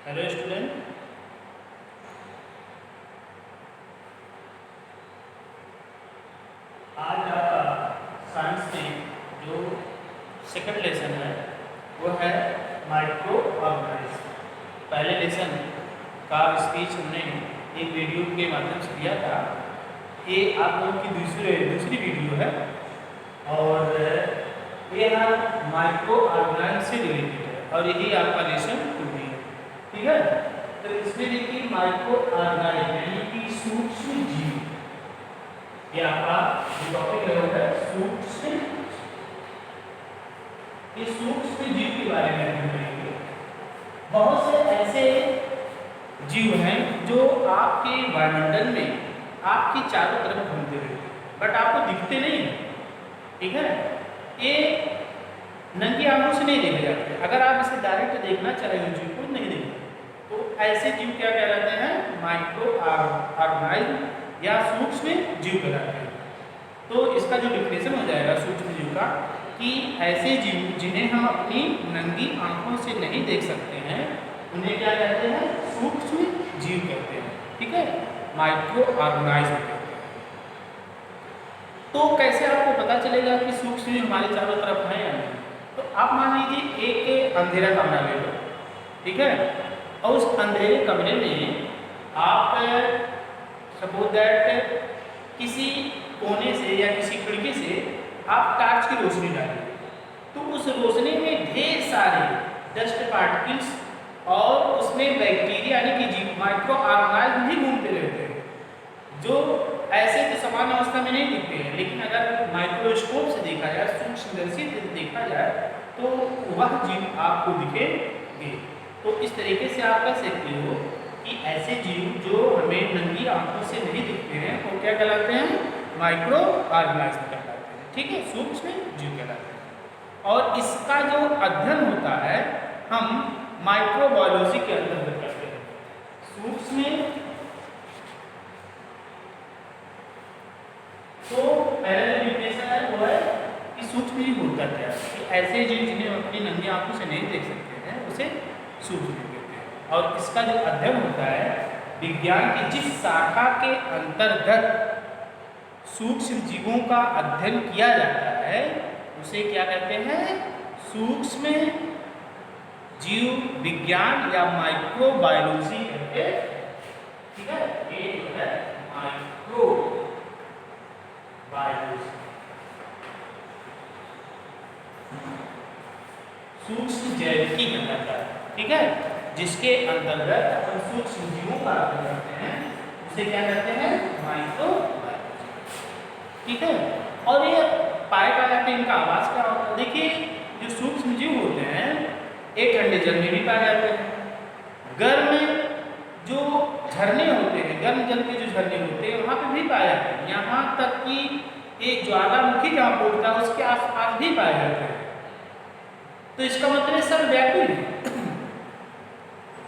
Hello student, आज आपका science में जो सेकंड लेसन है वो है माइक्रो ऑर्गेनिज्म। पहले लेसन का स्पीच हमने एक वीडियो के माध्यम से दिया था। ये आप लोगों की दूसरी वीडियो है और ये है माइक्रो ऑर्गेनिज्म से रिलेटेड है और यही आपका लेसन 2 है। ठीक है, तो इसमें देखिए माइक्रो ऑर्गेनिज्म यानी कि सूक्ष्म जीव, ये आपका जो टॉपिक है वो है सूक्ष्म। ये सूक्ष्म जीव के बारे में हम पढ़ेंगे। बहुत से ऐसे जीव हैं जो आपके वायुमंडल में आपके चारों तरफ घूमते रहते हैं बट आपको दिखते नहीं हैं। ठीक है, ये नंगी आंखों से नहीं देखे जाते। अगर आप इसे डायरेक्ट देखना चाहें जीव को नहीं देखते तो ऐसे जीव क्या कहलाते हैं? माइक्रो ऑर्गेनिज्म या सूक्ष्म जीव कहलाते हैं। तो इसका जो डिफिनेशन हो जाएगा सूक्ष्म जीव का कि ऐसे जीव जिन्हें हम अपनी नंगी आंखों से नहीं देख सकते हैं उन्हें क्या कहते हैं? सूक्ष्म जीव कहते हैं। ठीक है, माइक्रो ऑर्गेनिज्म कहते हैं। तो कैसे आपको पता चलेगा कि सूक्ष्म जीव हमारे चारों तरफ है या नहीं? तो आप मान लीजिए एक अंधेरा कमरा ले लो, ठीक है, और उस अंधेरे कमरे में आप सपोज दैट किसी कोने से या किसी खिड़की से आप टॉर्च की रोशनी डालें तो उस रोशनी में ढेर सारे डस्ट पार्टिकल्स और उसमें बैक्टीरिया यानी कि जीव माइक्रो ऑर्गेनिज्म भी घूमते रहते हैं जो ऐसे तो समान अवस्था में नहीं दिखते हैं, लेकिन अगर माइक्रोस्कोप से देखा जाए, सूक्ष्मदर्शी से देखा जाए तो वह जीव आपको दिखेंगे। तो इस तरीके से आप कह सकते हो कि ऐसे जीव जो हमें नंगी आंखों से नहीं दिखते हैं वो क्या कहलाते हैं? माइक्रो ऑर्गेनिज्म कहलाते हैं। ठीक है, सूक्ष्म जीव कहलाते हैं। और इसका जो अध्ययन होता है हम माइक्रोबायोलॉजी के अंतर्गत करते हैं। सूक्ष्म तो पहला जो डिफिनेशन है वो है कि सूक्ष्म जीव होता क्या है? कि ऐसे जीव जिन्हें हम अपनी नंगी आंखों से नहीं देख सकते हैं उसे सूक्ष्म जीव कहते हैं। और इसका जो अध्ययन होता है विज्ञान की जिस शाखा के अंतर्गत सूक्ष्म जीवों का अध्ययन किया जाता है उसे क्या कहते हैं? सूक्ष्म जीव विज्ञान या माइक्रोबायोलॉजी कहते हैं। ठीक है, ये जो है माइक्रो बायोलॉजी, सूक्ष्म जैविकी कहलाता है। ठीक है, जिसके अंतर्गत अपन सूक्ष्म जीवों का अध्ययन करते हैं उसे क्या कहते हैं? माइक्रोबायोलॉजी। ठीक है, और ये पाए जाते हैं, इनका आवाज क्या होता है? देखिए, जो सूक्ष्म जीव होते हैं एक ठंडे जल में भी पाए जाते हैं, गर्म जो झरने होते हैं, गर्म जल के जो झरने होते हैं वहाँ पे भी पाए जाते हैं, यहाँ तक कि एक ज्वालामुखी जहाँ फूटता है उसके आसपास भी पाए जाते हैं। तो इसका मतलब सर्वव्यापी है।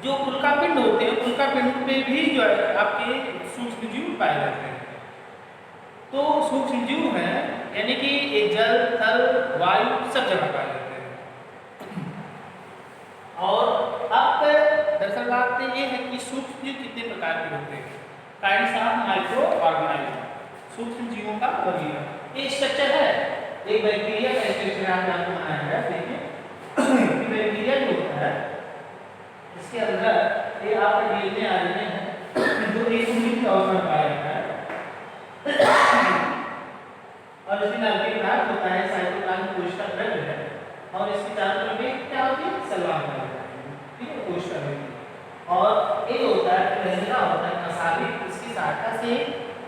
जो उल्कापिंड होते हैं उल्कापिंड में भी जो है आपके सूक्ष्म जीव पाए जाते हैं। तो सूक्ष्म जीव हैं यानी कि ये जल, थल, वायु सब जगह पाए जाते हैं। और अब दरअसल बात ये है कि सूक्ष्म जीव कितने प्रकार के होते हैं? काइंड्स ऑफ माइक्रो ऑर्गेनिज्म, सूक्ष्म जीवों का वर्गीकरण। ये स्ट्रक्चर है एक बैक्टीरिया का स्ट्रक्चर आपको बनाया है। देखिए बैक्टीरिया जो होता है इसके अंदर ये आप डीएनए आरएनए है जो एक यूनिट का उसमें पाया जाता है और इसमें नलिका पदार्थ होता है, साइटोप्लाज्म कोशिका द्रव्य है और इसके चारों तरफ एक क्या होती है? सलवार होता है। ठीक है, कोशिका द्रव्य। और एक होता है प्लेजिया होता है मसालिक, इसकी सहायता से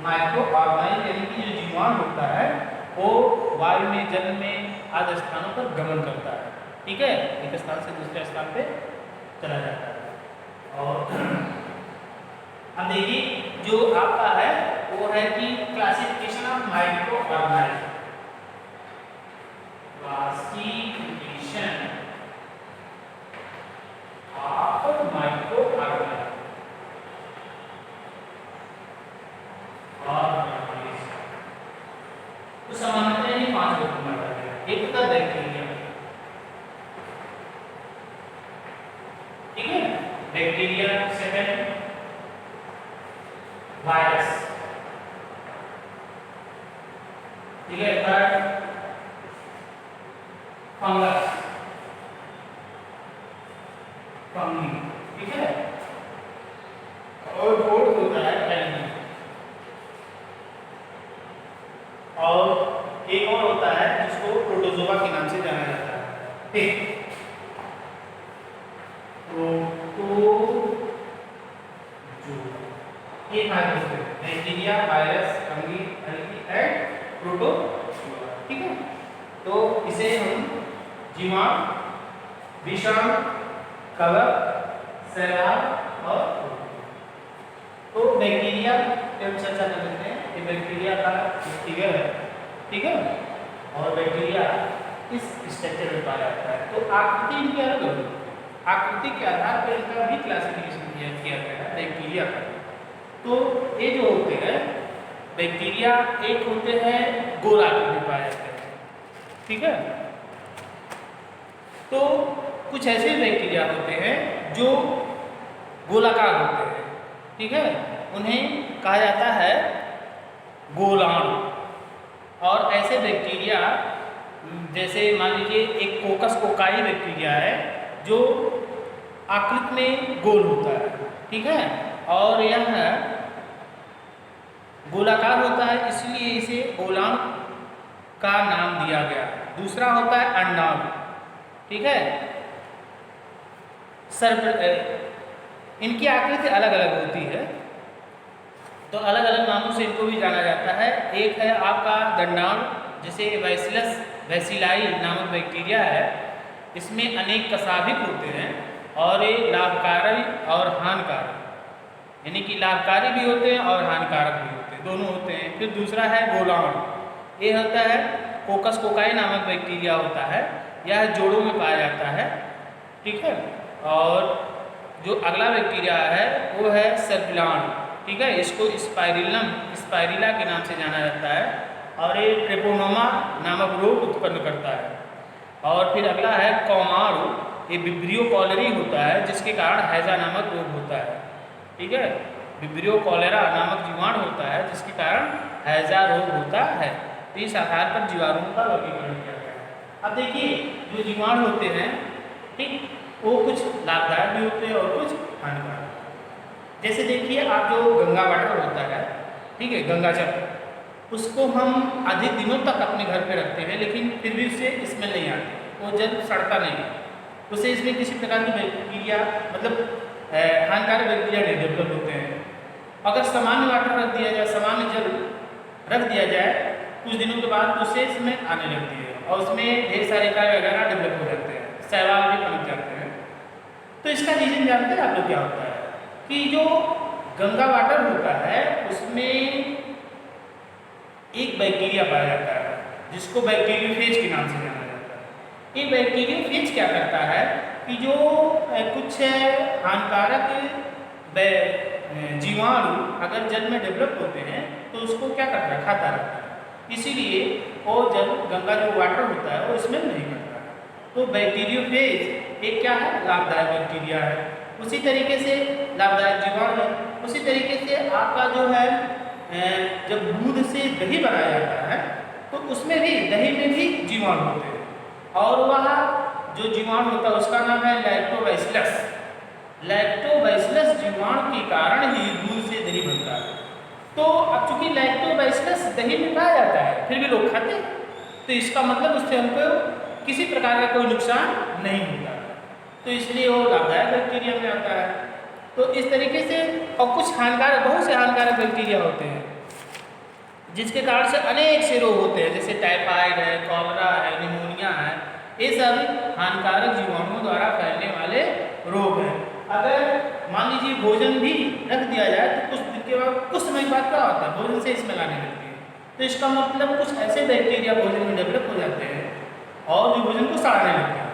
माइक्रो ऑर्गेनिज्म यानी कि जो जीवाणु होता है वो वायु में, जल में आदि स्थानों पर गमन करता है। ठीक है, एक स्थान से दूसरे स्थान पे चला जाता है। और अब देखिए जो आपका है वो है कि classification of micro organism, classification of micro organism. तो सामान्यतः ये 5 ग्रुप में बांटा गया है। एक होता है बैक्टीरिया, ठीक है, बैक्टीरिया, सेकंड वायरस, ठीक है, थर्ड फंगस, फंगी, ठीक है, और फोर्थ होता है एल्गी, और एक और होता है जिसको प्रोटोजोआ के नाम से जाना जाता है, ठीक, ये bacteria, virus, fungi, algae and protozoa, ठीक है। तो इसे हम जीवाणु, विषाणु, कवक, सैलाब और तो बैक्टीरिया पे हम चर्चा कर लेते हैं कि बैक्टीरिया का फिगर है, ठीक है, और बैक्टीरिया इस स्ट्रक्चर में पाया जाता है। तो आकृति इनकी अलग होगी, आकृति के आधार पर इनका भी क्लासिफिकेशन किया गया है बैक्टीरिया का। तो ये जो होते हैं बैक्टीरिया, एक होते हैं गोलाकृति में पाए जाते हैं, ठीक है। तो कुछ ऐसे बैक्टीरिया होते हैं जो गोलाकार होते हैं, ठीक है, उन्हें कहा जाता है गोलाणु। और ऐसे बैक्टीरिया जैसे मान लीजिए एक कोकस कोकाई बैक्टीरिया है जो आकृति में गोल होता है, ठीक है, और यह गोलाकार होता है, इसलिए इसे गोलाणु का नाम दिया गया। दूसरा होता है अंडाणु, ठीक है, इनकी आकृति अलग अलग होती है, तो अलग अलग नामों से इनको भी जाना जाता है। एक है आपका दंडाणु, जैसे बैसिलस बैसिलाई नामक बैक्टीरिया है, इसमें अनेक कशाभिक होते हैं और ये लाभकारी और हानिकारक, यानी कि लाभकारी भी होते हैं और हानिकारक भी होते हैं, दोनों होते हैं। फिर दूसरा है गोलाणु, ये होता है कोकस कोकाई नामक बैक्टीरिया होता है, यह जोड़ों में पाया जाता है, ठीक है। और जो अगला बैक्टीरिया है वो है सर्पिलाणु, ठीक है, इसको स्पाइरिला के नाम से जाना जाता है और ये ट्रेपोनोमा नामक रोग उत्पन्न करता है। और फिर अगला है कौमाणु, ये विब्रियो कॉलेरी होता है जिसके कारण हैजा नामक रोग होता है, ठीक है, विब्रियो कॉलेरा नामक जीवाणु होता है जिसके कारण हैजा रोग होता है। तो इस आधार पर जीवाणुओं का वर्गीकरण किया गया है। अब देखिए जो जीवाणु होते हैं, ठीक, वो कुछ लाभदायक भी होते हैं और कुछ हानिकारक। जैसे देखिए आप जो गंगा वाटर होता है, ठीक है, गंगा जल, उसको हम अधिक दिनों तक अपने घर पे रखते हैं लेकिन फिर भी उससे स्मेल नहीं आती, वो जल सड़ता नहीं, उससे इसमें किसी प्रकार की बैक्टीरिया मतलब हानिकारक बैक्टीरिया नहीं डेवलप होते हैं। अगर सामान्य वाटर रख दिया जाए, सामान्य जल रख दिया जाए, कुछ दिनों के बाद उससे इसमें आने लगती है और उसमें ढेर सारे कीटाणु वगैरह डेवलप हो जाते हैं, शैवाल भी पनप जाते हैं। तो इसका रीजन जानते हैं आप लोग क्या होता है कि जो गंगा वाटर होता है उसमें एक बैक्टीरिया पाया जाता है जिसको बैक्टीरियोफेज के नाम से जाना जाता है। ये बैक्टीरियोफेज क्या करता है कि जो कुछ हानिकारक जीवाणु अगर जल में डेवलप होते हैं तो उसको क्या करता है, खाता रहता है, इसीलिए वो जल गंगा जो वाटर होता है वो स्मेल नहीं करता है। तो बैक्टीरियोफेज एक क्या है, लाभदायक बैक्टीरिया है, उसी तरीके से लाभदायक जीवाणु है। उसी तरीके से आपका जो है जब दूध से दही बनाया जाता है तो उसमें भी, दही में भी जीवाणु होते हैं और वह जो जीवाणु होता है उसका नाम है लैक्टोबैसिलस। लैक्टोबैसिलस जीवाणु के कारण ही दूध से दही बनता है। तो अब चूंकि लैक्टोबैसिलस दही में पाया जाता है फिर भी लोग खाते हैं, तो इसका मतलब उससे हमको किसी प्रकार का कोई नुकसान नहीं होता, तो इसलिए वो लाभदायक बैक्टीरिया में आता है। तो इस तरीके से, और कुछ हानिकारक, बहुत से हानिकारक बैक्टीरिया होते हैं जिसके कारण से अनेक से रोग होते हैं, जैसे टाइफाइड है, कॉलरा है, निमोनिया है, ये सब हानिकारक जीवाणुओं द्वारा फैलने वाले रोग हैं। अगर मान लीजिए भोजन भी रख दिया जाए तो कुछ दिन के बाद, कुछ समय बाद क्या होता है, भोजन से स्मेल आने लगती है, तो इसका मतलब कुछ ऐसे बैक्टीरिया भोजन में डेवलप हो जाते हैं और जो भोजन को सड़ाने लगते हैं,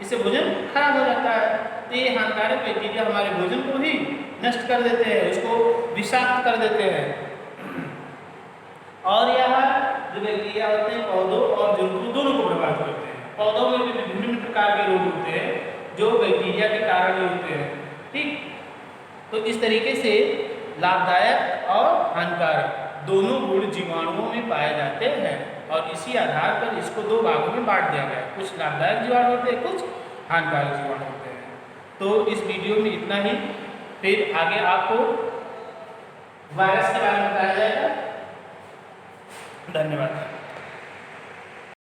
इससे भोजन खराब हो जाता है। तो ये हानिकारक बैक्टीरिया हमारे भोजन को ही नष्ट कर देते हैं, उसको विषाक्त कर देते हैं। और यह जो बैक्टीरिया होते हैं पौधों और जंतु दोनों को प्रभावित करते हैं। पौधों में भी विभिन्न प्रकार के रोग होते हैं जो बैक्टीरिया के कारण ही होते हैं। ठीक। तो इस तरीके से लाभदायक और हानिकारक दोनों गुण जीवाणुओं में पाए जाते हैं और इसी आधार पर इसको दो भागों में बांट दिया गया है, कुछ लाभदायक जीवाणु होते हैं, कुछ हानिकारक जीवाणु होते हैं। तो इस वीडियो में इतना ही, फिर आगे आपको वायरस के बारे में बताया जाएगा। धन्यवाद।